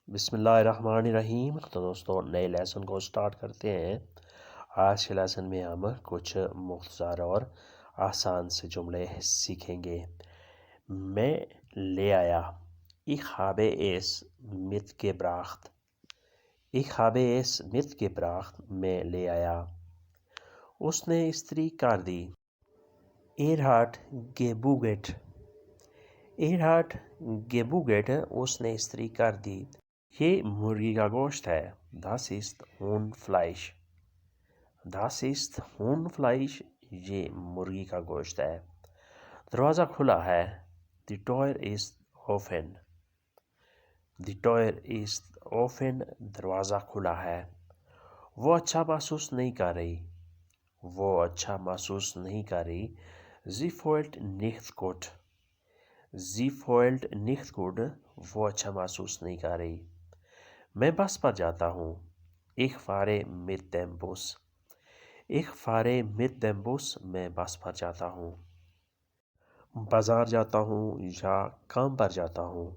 بسم اللہ الرحمن الرحیم۔ تو دوستوں نئے لیسن کو سٹارٹ کرتے ہیں۔ آج کے لیسن میں ہم کچھ مختصر اور آسان سے جملے سیکھیں گے۔ میں لے آیا، ich habe es mitgebracht۔ ich habe es mitgebracht، میں لے آیا۔ اس نے استری کر دی، hat gebucht۔ hat gebucht، اس نے استری کر دی۔ یہ مرغی کا گوشت ہے، das ist Huhnfleisch۔ das ist Huhnfleisch، یہ مرغی کا گوشت ہے۔ دروازہ کھلا ہے، die Tür ist offen۔ die Tür ist offen، دروازہ کھلا ہے۔ وہ اچھا محسوس نہیں کر رہی، وہ اچھا محسوس نہیں کر رہی، sie fühlt nicht gut۔ sie fühlt nicht gut، وہ اچھا محسوس نہیں کر رہی۔ میں بس پر جاتا ہوں، ich fahre mit dem Bus۔ ich fahre mit dem Bus، میں بس پر جاتا ہوں۔ بازار جاتا ہوں یا کام پر جاتا ہوں،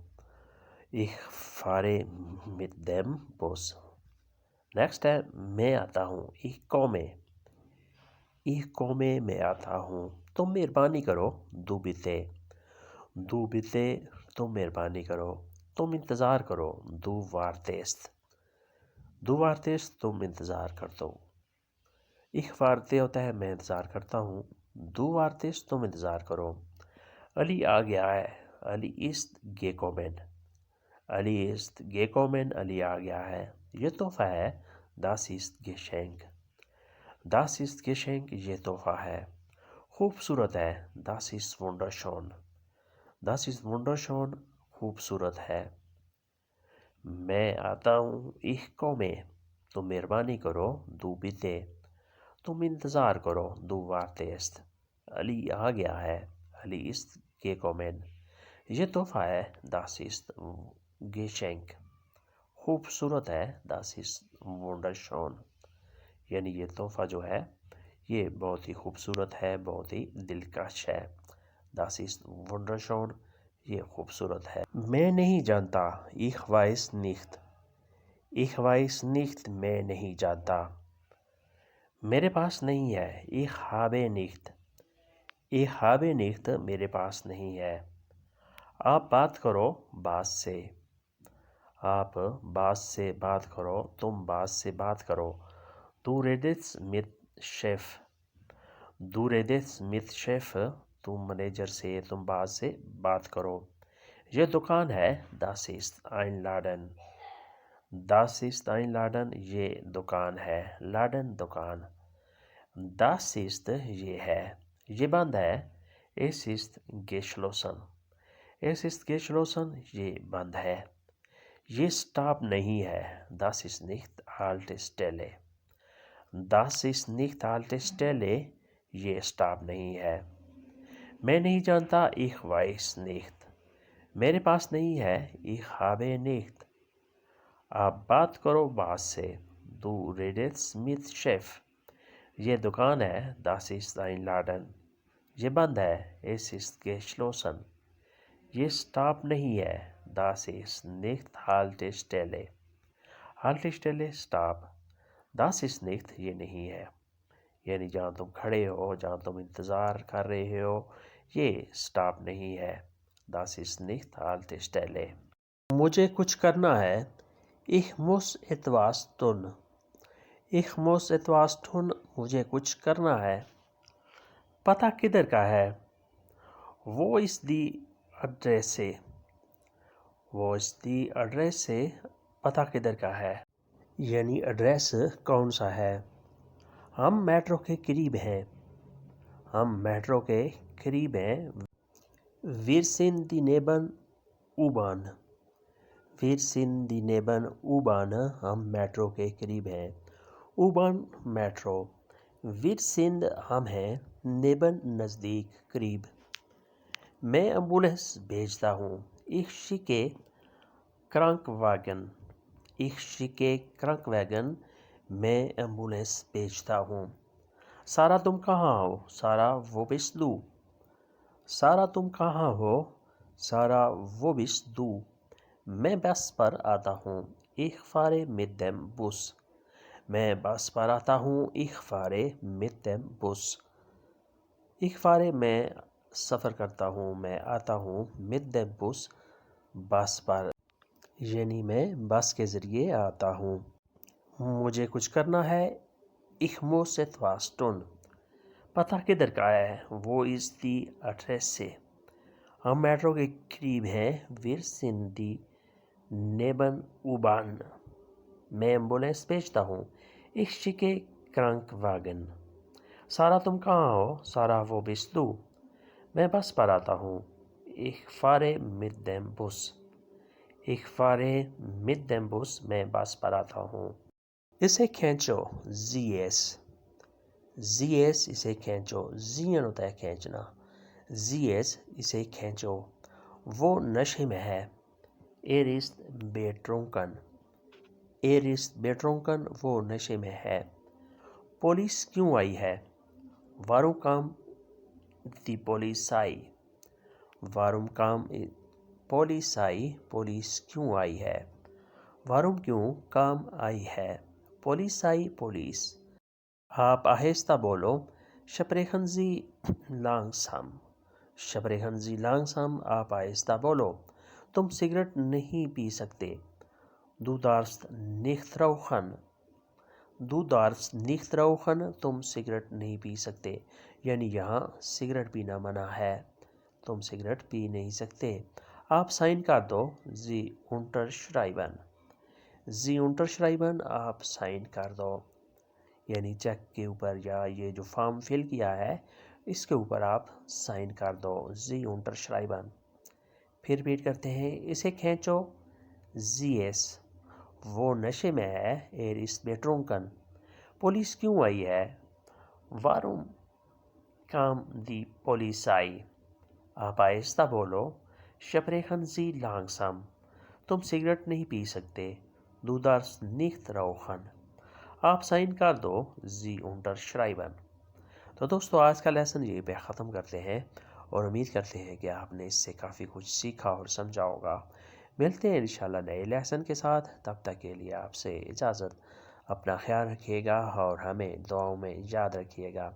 ich fahre mit dem Bus۔ Next ہے میں آتا ہوں، ich komme۔ ich komme، میں آتا ہوں۔ تم مہربانی کرو، du bitte۔ du bitte، تم مہربانی کرو۔ تم انتظار کرو، du wartest۔ du wartest، تم انتظار کر دو۔ ich warte ہوتا ہے میں انتظار کرتا ہوں، du wartest، تم انتظار کرو۔ علی آ گیا ہے، علی ist gekommen۔ علی ist gekommen، علی آ گیا ہے۔ یہ تحفہ ہے، das ist Geschenk۔ das ist Geschenk، یہ تحفہ ہے۔ خوبصورت ہے، das ist wunderschön۔ das ist wunderschön، خوبصورت ہے۔ میں آتا ہوں، ich komme۔ تم مہربانی کرو، du bitte۔ تم انتظار کرو، du wartest۔ علی آ گیا ہے، علی ist gekommen۔ یہ تحفہ ہے، das ist Geschenk۔ خوبصورت ہے، das ist wunderschön، یعنی یہ تحفہ جو ہے یہ بہت ہی خوبصورت ہے، بہت ہی دلکش ہے۔ das ist wunderschön، یہ خوبصورت ہے۔ میں نہیں جانتا، ich weiß nicht۔ ich weiß nicht، میں نہیں جانتا۔ میرے پاس نہیں ہے، ich habe nicht۔ ich habe nicht، میرے پاس نہیں ہے۔ آپ بات کرو باز سے۔ آپ باز سے بات کرو، تم باز سے بات کرو، du redest mit Chef۔ du redest mit Chef، تم مینیجر سے، تم باز سے بات کرو۔ یہ دکان ہے، das ist ein Laden۔ das ist ein Laden، یہ دکان ہے، Laden دکان۔ das ist، یہ ہے، یہ بند ہے، es ist geschlossen۔ es ist geschlossen، یہ بند ہے۔ یہ سٹاپ نہیں ہے، das ist nicht Haltestelle۔ das ist nicht Haltestelle، یہ سٹاپ نہیں ہے۔ میں نہیں جانتا، ich weiß nicht۔ میرے پاس نہیں ہے، ich habe nicht۔ آپ بات کرو باز سے، du redest mit Chef۔ یہ دکان ہے، das ist ein Laden۔ یہ بند ہے، es ist geschlossen۔ یہ سٹاپ نہیں ہے، das ist nicht Haltestelle۔ Haltestelle stop, das ist nicht، یہ نہیں ہے، یعنی جہاں تم کھڑے ہو، جہاں تم انتظار کر رہے ہو، یہ سٹاپ نہیں ہے، das ist nicht Haltestelle۔ مجھے کچھ کرنا ہے، ich muss etwas tun۔ ich muss etwas tun، مجھے کچھ کرنا ہے۔ پتہ کدھر کا ہے، wo ist die Adresse۔ wo ist die Adresse، پتہ کدھر کا ہے، یعنی ایڈریس کون سا ہے۔ ہم میٹرو کے قریب ہیں، ہم میٹرو کے قریب ہیں، wir sind neben U-Bahn۔ wir sind neben U-Bahn، ہم میٹرو کے قریب ہیں، U-Bahn میٹرو۔ wir sind، ہم ہیں، neben نزدیک، قریب۔ میں ایمبولینس بھیجتا ہوں، ich schicke Krankenwagen۔ ich schicke Krankenwagen، میں ایمبولینس بھیجتا ہوں۔ سارا تم کہاں ہو، سارا wo bist du۔ سارا تم کہاں ہو، سارا wo bist du، میں بس پر آتا ہوں ich fahre mit dem Bus میں بس پر آتا ہوں ich fahre mit dem Bus ich fahre میں سفر کرتا ہوں میں آتا ہوں mit dem Bus بس پر یعنی میں بس کے ذریعے آتا ہوں مجھے کچھ کرنا ہے ich muss etwas tun پتہ کدھر کا ہے وہ is die Adresse ہم میٹرو کے قریب ہیں wir sind die neben U-Bahn میں ایمبولینس بھیجتا ہوں ich schicke Krankenwagen سارا تم کہاں ہو سارا وہ bist du میں بس پر آتا ہوں ich fahre mit dem Bus ich fahre mit dem Bus میں بس پر آتا ہوں اسے کھینچو زیس اسے کھینچو زین ہوتا ہے کھینچنا زیس اسے کھینچو وہ نشے میں ہے er ist betrunken وہ نشے میں ہے پولیس کیوں آئی ہے warum kam die Polizei warum kam Polizei police کیوں آئی ہے warum کیوں کام آئی ہے Polizei پولیس آپ آہستہ بولو sprechen Sie langsam آپ آہستہ بولو تم سگریٹ نہیں پی سکتے Du darfst nicht rauchen تم سگریٹ نہیں پی سکتے یعنی یہاں سگریٹ پینا منع ہے تم سگریٹ پی نہیں سکتے آپ سائن کر دو Sie unterschreiben آپ سائن کر دو یعنی چیک کے اوپر یا یہ جو فارم فل کیا ہے اس کے اوپر آپ سائن کر دو Sie unterschreiben پھر ریپیٹ کرتے ہیں اسے کھینچو زیس وہ نشے میں ہے er ist betrunken پولیس کیوں آئی ہے warum kam die Polizei آپ آہستہ بولو sprechen Sie langsam تم سگریٹ نہیں پی سکتے Du darfst nicht rauchen آپ سائن کر دو Sie unterschreiben تو دوستو آج کا لیسن یہی پہ ختم کرتے ہیں اور امید کرتے ہیں کہ آپ نے اس سے کافی کچھ سیکھا اور سمجھا ہوگا ملتے ہیں انشاءاللہ نئے لیسن کے ساتھ تب تک کے لیے آپ سے اجازت اپنا خیال رکھیے گا اور ہمیں دعاؤں میں یاد رکھیے گا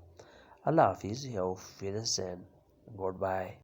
اللہ حافظ auf Wiedersehen گڈ بائے